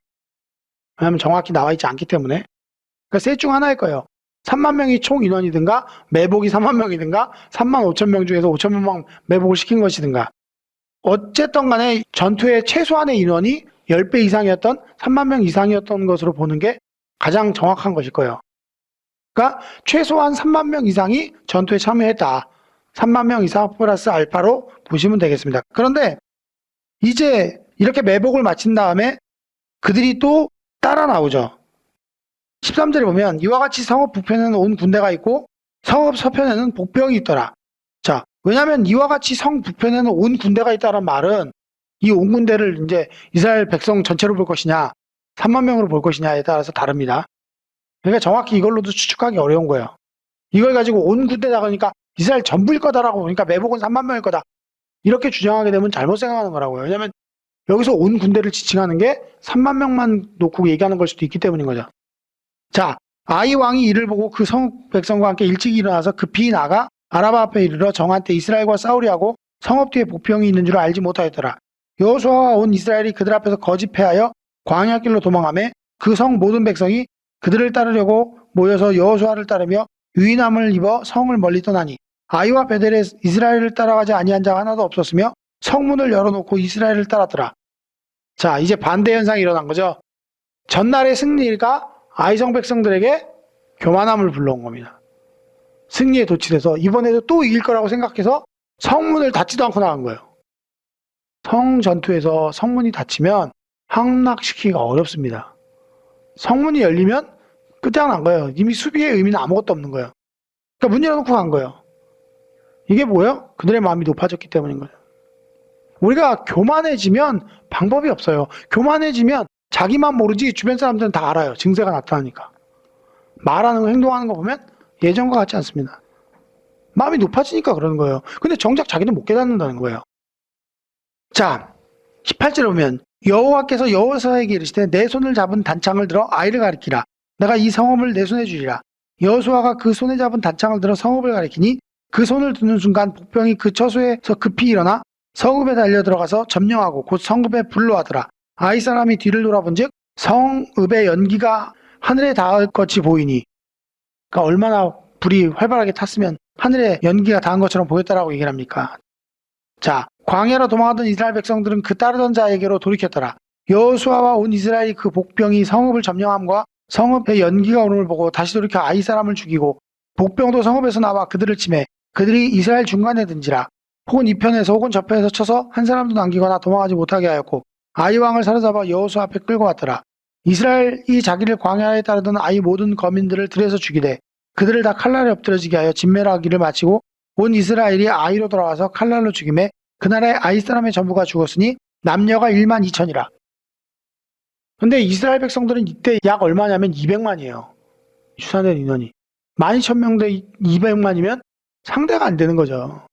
왜냐하면 정확히 나와 있지 않기 때문에. 그러니까 셋 중 하나일 거예요. 3만 명이 총 인원이든가, 매복이 3만 명이든가, 3만 5천 명 중에서 5천 명 매복을 시킨 것이든가. 어쨌든 간에 전투의 최소한의 인원이 10배 이상이었던 3만 명 이상이었던 것으로 보는 게 가장 정확한 것일 거예요. 그러니까 최소한 3만 명 이상이 전투에 참여했다. 3만 명 이상 플러스 알파로 보시면 되겠습니다. 그런데 이제 이렇게 매복을 마친 다음에 그들이 또 따라 나오죠. 13절에 보면 이와 같이 성읍 북편에는 온 군대가 있고 성읍 서편에는 복병이 있더라. 자, 왜냐하면 이와 같이 성 북편에는 온 군대가 있다는 말은 이 온 군대를 이제 이스라엘 백성 전체로 볼 것이냐, 3만 명으로 볼 것이냐에 따라서 다릅니다. 그러니까 정확히 이걸로도 추측하기 어려운 거예요. 이걸 가지고 온 군대다 그러니까 이스라엘 전부일 거다라고 보니까 매복은 3만 명일 거다. 이렇게 주장하게 되면 잘못 생각하는 거라고요. 왜냐하면 여기서 온 군대를 지칭하는 게 3만 명만 놓고 얘기하는 걸 수도 있기 때문인 거죠. 자, 아이 왕이 이를 보고 그 성 백성과 함께 일찍 일어나서 급히 나가 아라바 앞에 이르러 정한때 이스라엘과 싸우려 하고 성읍 뒤에 복병이 있는 줄 알지 못하였더라. 여호수아와 온 이스라엘이 그들 앞에서 거짓 패하여 광야 길로 도망하매 그 성 모든 백성이 그들을 따르려고 모여서 여호수아를 따르며 유인함을 입어 성을 멀리 떠나니 아이와 베델에 이스라엘을 따라가지 아니한 자가 하나도 없었으며 성문을 열어놓고 이스라엘을 따랐더라. 자, 이제 반대 현상이 일어난 거죠. 전날의 승리가 아이성 백성들에게 교만함을 불러온 겁니다. 승리에 도취돼서 이번에도 또 이길 거라고 생각해서 성문을 닫지도 않고 나간 거예요. 성 전투에서 성문이 닫히면 함락시키기가 어렵습니다. 성문이 열리면 끝장난 거예요. 이미 수비의 의미는 아무것도 없는 거예요. 그러니까 문 열어놓고 간 거예요. 이게 뭐예요? 그들의 마음이 높아졌기 때문인 거예요. 우리가 교만해지면 방법이 없어요. 교만해지면 자기만 모르지 주변 사람들은 다 알아요. 증세가 나타나니까. 말하는 거, 행동하는 거 보면 예전과 같지 않습니다. 마음이 높아지니까 그러는 거예요. 근데 정작 자기는 못 깨닫는다는 거예요. 자, 18절에 보면 여호와께서 여호수아에게 이르시되 내 손을 잡은 단창을 들어 아이를 가리키라. 내가 이 성읍을 내 손에 주리라. 여호수아가 그 손에 잡은 단창을 들어 성읍을 가리키니 그 손을 드는 순간 복병이 그 처소에서 급히 일어나 성읍에 달려 들어가서 점령하고 곧 성읍에 불로하더라. 아이 사람이 뒤를 돌아본즉 성읍의 연기가 하늘에 닿을 것이 보이니, 그러니까 얼마나 불이 활발하게 탔으면 하늘에 연기가 닿은 것처럼 보였다라고 얘기를 합니까? 자, 광야로 도망하던 이스라엘 백성들은 그 따르던 자에게로 돌이켰더라. 여호수아와 온 이스라엘이 그 복병이 성읍을 점령함과 성읍의 연기가 오는 걸 보고 다시 돌이켜 아이 사람을 죽이고 복병도 성읍에서 나와 그들을 치매 그들이 이스라엘 중간에 든지라. 혹은 이편에서 혹은 저편에서 쳐서 한 사람도 남기거나 도망하지 못하게 하였고 아이 왕을 사로잡아 여호수아 앞에 끌고 왔더라. 이스라엘이 자기를 광야에 따르던 아이 모든 거민들을 들에서 죽이되 그들을 다 칼날에 엎드려지게 하여 진멸하기를 마치고 온 이스라엘이 아이로 돌아와서 칼날로 죽이매 그날에 아이 사람의 전부가 죽었으니 남녀가 1만 2천이라. 근데 이스라엘 백성들은 이때 약 얼마냐면 200만이에요. 추산된 인원이. 12,000명 대 200만이면 상대가 안 되는 거죠.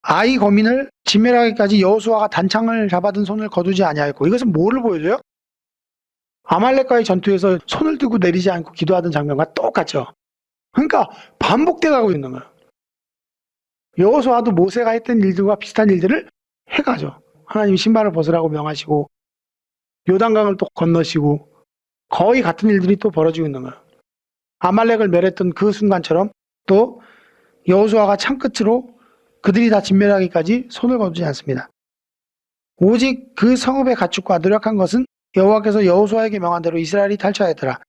아이 거민을 진멸하기까지 여호수아가 단창을 잡아든 손을 거두지 아니하였고, 이것은 뭐를 보여줘요? 아말렉과의 전투에서 손을 들고 내리지 않고 기도하던 장면과 똑같죠. 그러니까 반복돼 가고 있는 거예요. 여호수아도 모세가 했던 일들과 비슷한 일들을 해가죠. 하나님이 신발을 벗으라고 명하시고 요단강을 또 건너시고 거의 같은 일들이 또 벌어지고 있는 거예요. 아말렉을 멸했던 그 순간처럼 또 여호수아가 창끝으로 그들이 다 진멸하기까지 손을 거두지 않습니다. 오직 그 성읍의 가축과 노력한 것은 여호와께서 여호수아에게 명한 대로 이스라엘이 탈취하였더라.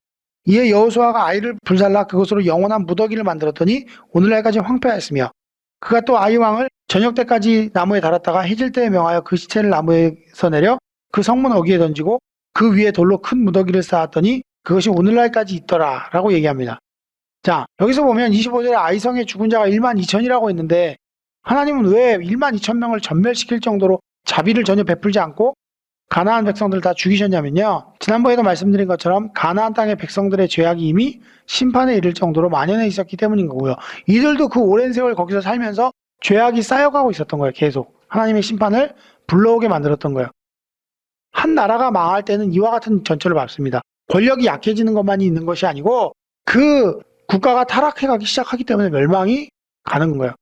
이에 여호수아가 아이를 불살라 그곳으로 영원한 무더기를 만들었더니 오늘날까지 황폐하였으며 그가 또 아이 왕을 저녁 때까지 나무에 달았다가 해질 때에 명하여 그 시체를 나무에서 내려 그 성문 어귀에 던지고 그 위에 돌로 큰 무더기를 쌓았더니 그것이 오늘날까지 있더라 라고 얘기합니다. 자, 여기서 보면 25절에 아이성의 죽은 자가 1만 2천이라고 했는데 하나님은 왜 1만 2천 명을 전멸시킬 정도로 자비를 전혀 베풀지 않고 가나안 백성들을 다 죽이셨냐면요, 지난번에도 말씀드린 것처럼 가나안 땅의 백성들의 죄악이 이미 심판에 이를 정도로 만연해 있었기 때문인 거고요. 이들도 그 오랜 세월 거기서 살면서 죄악이 쌓여가고 있었던 거예요. 계속 하나님의 심판을 불러오게 만들었던 거예요. 한 나라가 망할 때는 이와 같은 전철을 밟습니다. 권력이 약해지는 것만이 있는 것이 아니고 그 국가가 타락해가기 시작하기 때문에 멸망이 가는 거예요.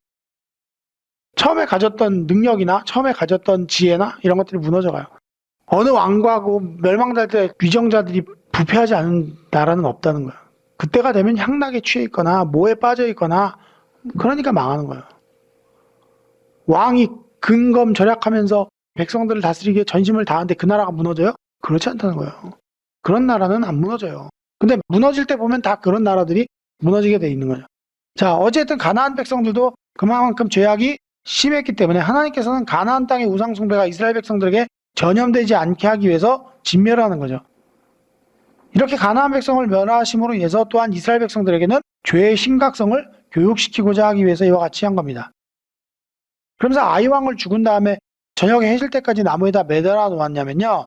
처음에 가졌던 능력이나 처음에 가졌던 지혜나 이런 것들이 무너져가요. 어느 왕과 멸망될 때 위정자들이 부패하지 않은 나라는 없다는 거예요. 그때가 되면 향락에 취해 있거나 모에 빠져 있거나 그러니까 망하는 거예요. 왕이 근검절약하면서 백성들을 다스리기에 전심을 다하는데 그 나라가 무너져요? 그렇지 않다는 거예요. 그런 나라는 안 무너져요. 근데 무너질 때 보면 다 그런 나라들이 무너지게 돼 있는 거죠. 자, 어쨌든 가나안 백성들도 그만큼 죄악이 심했기 때문에 하나님께서는 가나안 땅의 우상 숭배가 이스라엘 백성들에게 전염되지 않게 하기 위해서 진멸하는 거죠. 이렇게 가나안 백성을 멸하심으로 인해서 또한 이스라엘 백성들에게는 죄의 심각성을 교육시키고자 하기 위해서 이와 같이 한 겁니다. 그러면서 아이왕을 죽은 다음에 저녁에 해질 때까지 나무에다 매달아 놓았냐면요.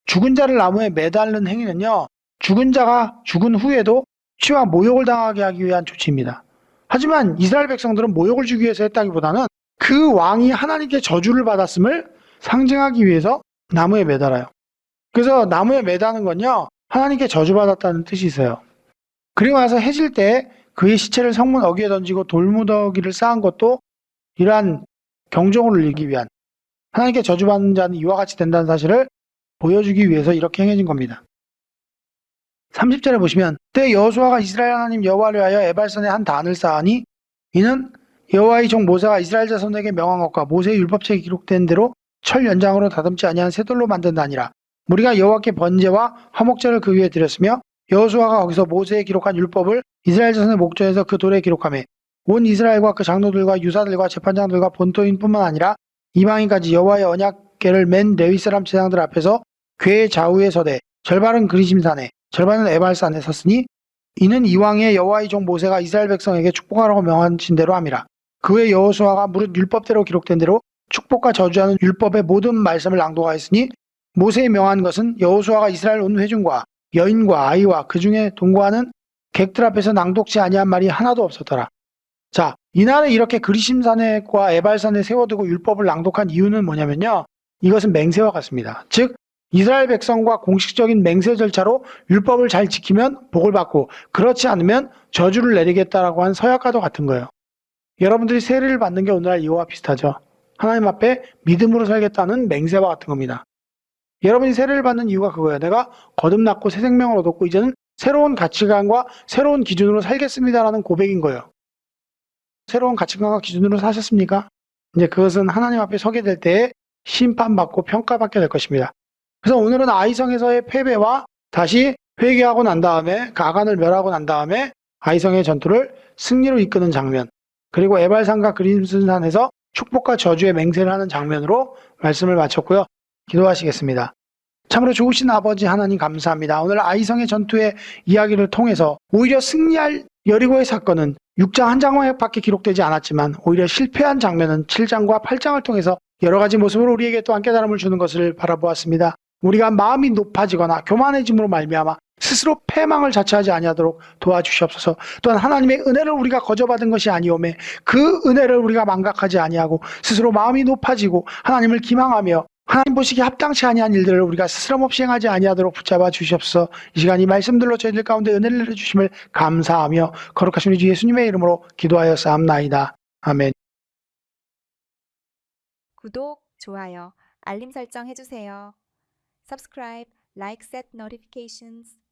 죽은 자를 나무에 매달는 행위는요. 죽은 자가 죽은 후에도 치와 모욕을 당하게 하기 위한 조치입니다. 하지만 이스라엘 백성들은 모욕을 주기 위해서 했다기보다는 그 왕이 하나님께 저주를 받았음을 상징하기 위해서 나무에 매달아요. 그래서 나무에 매다는 건요. 하나님께 저주받았다는 뜻이 있어요. 그리고 나서 해질 때 그의 시체를 성문 어귀에 던지고 돌무더기를 쌓은 것도 이러한 경종을 울리기 위한 하나님께 저주받는 자는 이와 같이 된다는 사실을 보여주기 위해서 이렇게 행해진 겁니다. 30절에 보시면 그때 여호수아가 이스라엘 하나님 여호와를 위하여 에발산에 한 단을 쌓으니 이는 여호와의 종 모세가 이스라엘 자손에게 명한 것과 모세의 율법책에 기록된 대로 철 연장으로 다듬지 아니한 쇠돌로 만든 단이라. 무리가 여호와께 번제와 화목제를 그 위에 드렸으며 여호수아가 거기서 모세에 기록한 율법을 이스라엘 자손의 목전에서 그 돌에 기록하며 온 이스라엘과 그 장로들과 유사들과 재판장들과 본토인뿐만 아니라 이방인까지 여호와의 언약궤를 맨 레위 사람 제사장들 앞에서 궤 좌우에 서되 절반은 그리심산에 절반은 에발산에 섰으니 이는 이왕의 여호와의 종 모세가 이스라엘 백성에게 축복하라고 명하신 대로 함이라. 그 후에 여호수아가 무릇 율법대로 기록된 대로 축복과 저주하는 율법의 모든 말씀을 낭독하였으니 모세의 명한 것은 여호수아가 이스라엘 온 회중과 여인과 아이와 그 중에 동거하는 객들 앞에서 낭독지 아니한 말이 하나도 없었더라. 자, 이날에 이렇게 그리심산과 에발산에 세워두고 율법을 낭독한 이유는 뭐냐면요. 이것은 맹세와 같습니다. 즉 이스라엘 백성과 공식적인 맹세 절차로 율법을 잘 지키면 복을 받고 그렇지 않으면 저주를 내리겠다라고 한 서약과도 같은 거예요. 여러분들이 세례를 받는 게 오늘날 이와 비슷하죠. 하나님 앞에 믿음으로 살겠다는 맹세와 같은 겁니다. 여러분이 세례를 받는 이유가 그거예요. 내가 거듭났고 새 생명을 얻었고 이제는 새로운 가치관과 새로운 기준으로 살겠습니다라는 고백인 거예요. 새로운 가치관과 기준으로 사셨습니까? 이제 그것은 하나님 앞에 서게 될 때에 심판받고 평가받게 될 것입니다. 그래서 오늘은 아이성에서의 패배와 다시 회개하고 난 다음에 가간을 멸하고 난 다음에 아이성의 전투를 승리로 이끄는 장면, 그리고 에발산과 그리심산에서 축복과 저주의 맹세를 하는 장면으로 말씀을 마쳤고요. 기도하시겠습니다. 참으로 좋으신 아버지 하나님 감사합니다. 오늘 아이성의 전투의 이야기를 통해서 오히려 승리할 여리고의 사건은 6장 한 장밖에 기록되지 않았지만 오히려 실패한 장면은 7장과 8장을 통해서 여러 가지 모습으로 우리에게 또한 깨달음을 주는 것을 바라보았습니다. 우리가 마음이 높아지거나 교만해짐으로 말미암아 스스로 패망을 자처하지 아니하도록 도와주시옵소서. 또한 하나님의 은혜를 우리가 거저받은 것이 아니오매 그 은혜를 우리가 망각하지 아니하고 스스로 마음이 높아지고 하나님을 기망하며 하나님 보시기에 합당치 아니한 일들을 우리가 스스럼없이 행하지 아니하도록 붙잡아 주시옵소서. 이 시간 이 말씀들로 저희들 가운데 은혜를 내려주심을 감사하며 거룩하신 우리 주 예수님의 이름으로 기도하였사옵나이다. 아멘. 구독, 좋아요, 알림 설정 해주세요. Subscribe, like, set notifications.